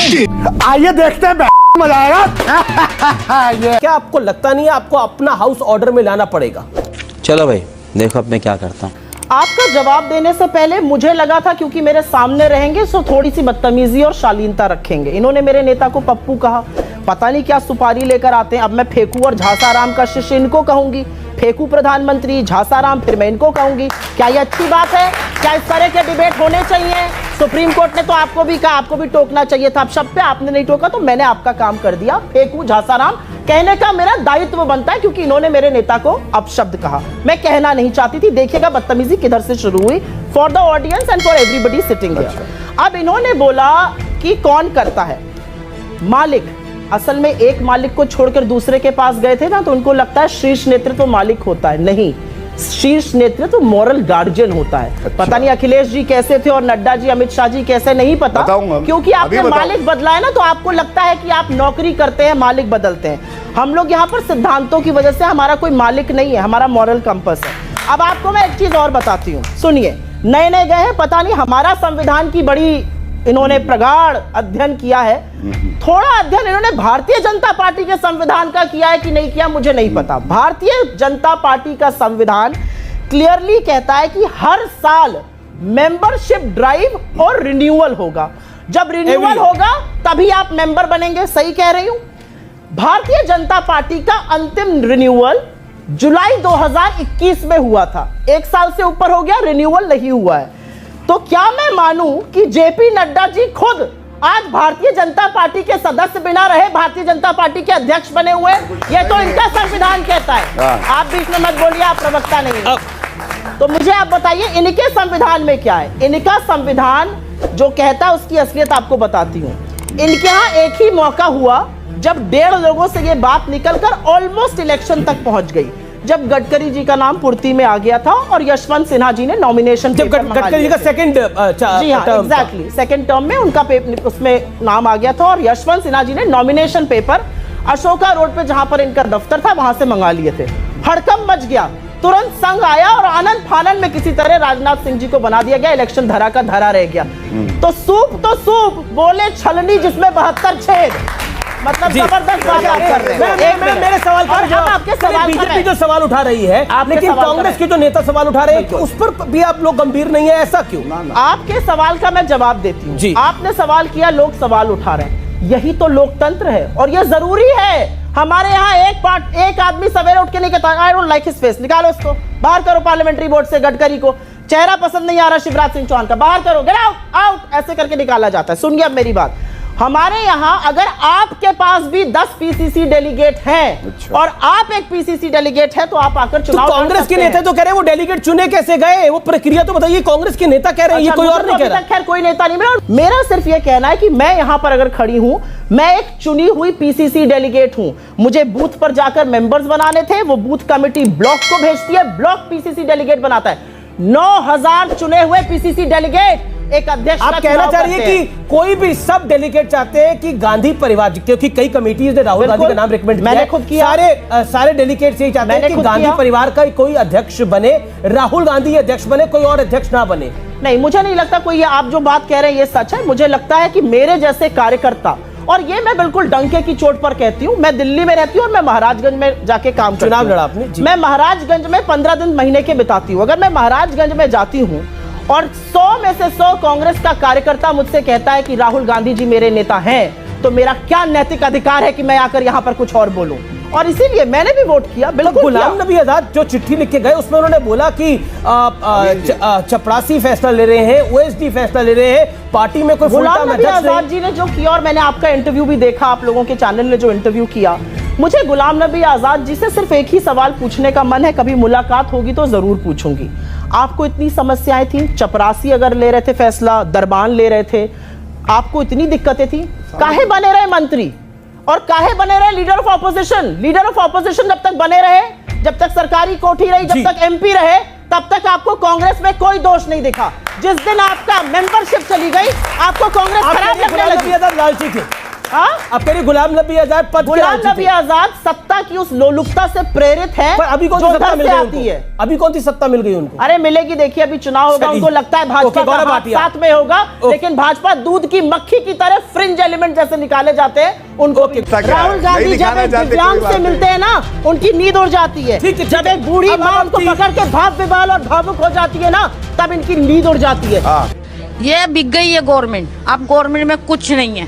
आइए देखते हैं, मजा आएगा। क्या आपको लगता नहीं है आपको अपना हाउस ऑर्डर में लाना पड़ेगा? चलो भाई देखो अब मैं क्या करता हूँ। आपका जवाब देने से पहले मुझे लगा था क्योंकि मेरे सामने रहेंगे सो थोड़ी सी बदतमीजी और शालीनता रखेंगे। इन्होंने मेरे नेता को पप्पू कहा, पता नहीं क्या सुपारी लेकर आते हैं। अब मैं फेकू और झासाराम का शिष्य इनको कहूंगी, फेकू प्रधानमंत्री, झासाराम फिर मैं इनको कहूंगी। क्या ये अच्छी बात है? क्या इस तरह के डिबेट होने चाहिए? सुप्रीम कोर्ट ने तो आपको भी कहा, आपको भी टोकना चाहिए था। अब शब्द पे आपने नहीं टोका तो मैंने आपका काम कर दिया। फेकू झासाराम कहने का मेरा दायित्व बनता है क्योंकि इन्होंने मेरे नेता को अपशब्द कहा। मैं कहना नहीं चाहती थी। देखिएगा बदतमीजी किधर से शुरू हुई, for the audience and for everybody sitting here. अब इन्होंने बोला कि कौन करता है मालिक। असल में एक मालिक को छोड़कर दूसरे के पास गए थे ना, तो उनको लगता है शीर्ष नेतृत्व मालिक होता है। नहीं, शीर्ष नेतृत्व मॉरल गार्जियन होता है। अच्छा। पता नहीं अखिलेश जी कैसे थे और नड्डा जी, अमित शाह जी कैसे, नहीं पता, क्योंकि आपने मालिक बदला है ना, तो आपको लगता है कि आप नौकरी करते हैं, मालिक बदलते हैं। हम लोग यहाँ पर सिद्धांतों की वजह से, हमारा कोई मालिक नहीं है, हमारा मॉरल कंपस है। अब आपको मैं एक चीज और बताती हूँ, सुनिए। नए नए गए हैं, पता नहीं हमारा संविधान की बड़ी इन्होंने प्रगाढ़ अध्ययन किया है। थोड़ा अध्ययन इन्होंने भारतीय जनता पार्टी के संविधान का किया है कि नहीं किया मुझे नहीं पता। भारतीय जनता पार्टी का संविधान क्लियरली कहता है कि हर साल मेंबरशिप ड्राइव और रिन्यूअल होगा। जब रिन्यूअल होगा तभी आप मेंबर बनेंगे। सही कह रही हूं? भारतीय जनता पार्टी का अंतिम रिन्यूअल जुलाई 2021 में हुआ था। एक साल से ऊपर हो गया, रिन्यूअल नहीं हुआ है। तो क्या मैं मानूं कि जेपी नड्डा जी खुद आज भारतीय जनता पार्टी के सदस्य बिना रहे भारतीय जनता पार्टी के अध्यक्ष बने हुए? ये तो इनका संविधान कहता है। आप बीच में मत बोलिए, आप प्रवक्ता नहीं है। तो मुझे आप बताइए इनके संविधान में क्या है? इनका संविधान जो कहता है उसकी असलियत आपको बताती हूँ। इनके यहाँ एक ही मौका हुआ जब 1.5 लोगों से ये बात निकलकर ऑलमोस्ट इलेक्शन तक पहुंच गई, जब गडकरी जी का नाम पूर्ति में आ गया था और यशवंत सिन्हा जी ने नॉमिनेशन, जब गडकरी जी का सेकंड एग्जैक्टली सेकंड टर्म में उनका उसमें नाम आ गया था और यशवंत सिन्हा जी ने नॉमिनेशन पेपर अशोका रोड पे जहां पर इनका दफ्तर था वहां से मंगा लिए थे। हड़कंप मच गया, तुरंत संघ आया और आनंद फानंद में किसी तरह राजनाथ सिंह जी को बना दिया गया। इलेक्शन धरा का धरा रह गया। तो सूप बोले छलनी जिसमें 72 छेद, मतलब जबरदस्त बात आप कर रहे हैं। मेरे सवाल का जवाब, आपके सवाल बीजेपी जो सवाल उठा रही है, लेकिन कांग्रेस के जो नेता सवाल उठा रहे हैं उस पर भी आप लोग गंभीर नहीं है, ऐसा क्यों? आपके सवाल का मैं जवाब देती हूँ। आपने सवाल किया, लोग सवाल उठा रहे हैं, यही तो लोकतंत्र है और ये जरूरी है। हमारे यहाँ एक आदमी सवेरे उठ के नहीं कहता I don't like his face, निकालो उसको, बाहर करो पार्लियामेंट्री बोर्ड से। गडकरी को चेहरा पसंद नहीं आ रहा शिवराज सिंह चौहान का, बाहर करो, गेट आउट, ऐसे करके निकाला जाता है। सुनिए अब मेरी बात, हमारे यहाँ अगर आपके पास भी 10 पीसीसी डेलीगेट हैं और आप एक पीसीसी डेलीगेट है तो आप आकर चुनाव, तो कांग्रेस के नेता तो कह रहे हैं वो डेलीगेट चुने कैसे गए, वो प्रक्रिया तो बताइए। कांग्रेस के नेता कह रहे हैं, ये कोई और नहीं कह रहा। खैर कोई नेता नहीं, मेरा सिर्फ ये कहना है कि मैं यहाँ पर अगर खड़ी हूँ, मैं एक चुनी हुई पीसीसी डेलीगेट हूँ। मुझे बूथ पर जाकर मेंबर्स बनाने थे, वो बूथ कमेटी ब्लॉक को भेजती है, ब्लॉक पीसीसी डेलीगेट बनाता है। 9000 चुने हुए पीसीसी डेलीगेट एक अध्यक्ष। आप कहना चाह रही है कि कोई भी सब डेलीगेट चाहते हैं कि गांधी परिवार, क्योंकि कई कमेटीज ने राहुल गांधी का नाम रिकमेंड किया, मैंने खुद किया, सारे डेलीगेट्स यही चाहते हैं कि गांधी परिवार का कोई अध्यक्ष बने, राहुल गांधी अध्यक्ष बने, कोई और अध्यक्ष ना बने। नहीं, मुझे नहीं लगता कोई, आप जो बात कह रहे हैं ये सच है। मुझे लगता है कि मेरे जैसे कार्यकर्ता, और ये मैं बिल्कुल डंके की चोट पर कहती हूँ, मैं दिल्ली में रहती हूँ और मैं महाराजगंज में जाके काम करती हूँ। चुनाव लड़ा आपने? मैं महाराजगंज में 15 दिन महीने के बिताती हूँ। अगर मैं महाराजगंज में जाती हूँ और 100 में से 100 कांग्रेस का कार्यकर्ता मुझसे कहता है कि राहुल गांधी जी मेरे नेता हैं, तो मेरा क्या नैतिक अधिकार है कि मैं आकर यहाँ पर कुछ और बोलूं? और इसीलिए मैंने भी वोट किया। बिल्कुल। गुलाम नबी आजाद जो चिट्ठी लिख के गए उसमें उन्होंने बोला कि चपरासी फैसला ले रहे हैं, ओएसडी फैसला ले रहे हैं, पार्टी में कोई गुलाम नबी आजाद जी ने जो किया, और मैंने आपका इंटरव्यू भी देखा, आप लोगों के चैनल ने जो इंटरव्यू किया, मुझे गुलाम नबी आजाद जी से सिर्फ एक ही सवाल पूछने का मन है, कभी मुलाकात होगी तो जरूर पूछूंगी। आपको इतनी समस्याएं थी, चपरासी अगर ले रहे थे फैसला, दरबान ले रहे थे, आपको इतनी दिक्कतें थी, काहे बने रहे मंत्री और काहे बने रहे leader of opposition? Leader of opposition जब तक बने रहे, जब तक सरकारी कोठी रही, जब तक एमपी रहे, तब तक आपको कांग्रेस में कोई दोष नहीं दिखा। जिस दिन आपका मेंबरशिप चली गई, आपको कांग्रेस खराब लगने लगी। लालची थे, हाँ? अब कह रही गुलाम नबी आजाद पद गुलाम नबी आजाद सत्ता की उस लोलुपता से प्रेरित है, पर अभी कौन जो सी सत्ता उधर मिल से गई आती उनको? है। अभी कौन सी सत्ता मिल गई उनको? अरे मिलेगी, देखिए अभी चुनाव होगा, सही। उनको लगता है भाजपा ओके, का गौरव हाथ भाटिया। साथ में होगा, लेकिन भाजपा दूध की मक्खी की तरह फ्रिंज एलिमेंट जैसे निकाले जाते हैं उनको। राहुल गांधी जब एक दिव्यांग से मिलते हैं ना, उनकी नींद उड़ जाती है। ठीक है, जब एक बूढ़ी अब माँ आप उनको ठीक- पकड़ के भाप विवाल और भावुक हो जाती है ना, तब इनकी नींद उड़ जाती है। ये बिक गई है गवर्नमेंट, अब गवर्नमेंट में कुछ नहीं है।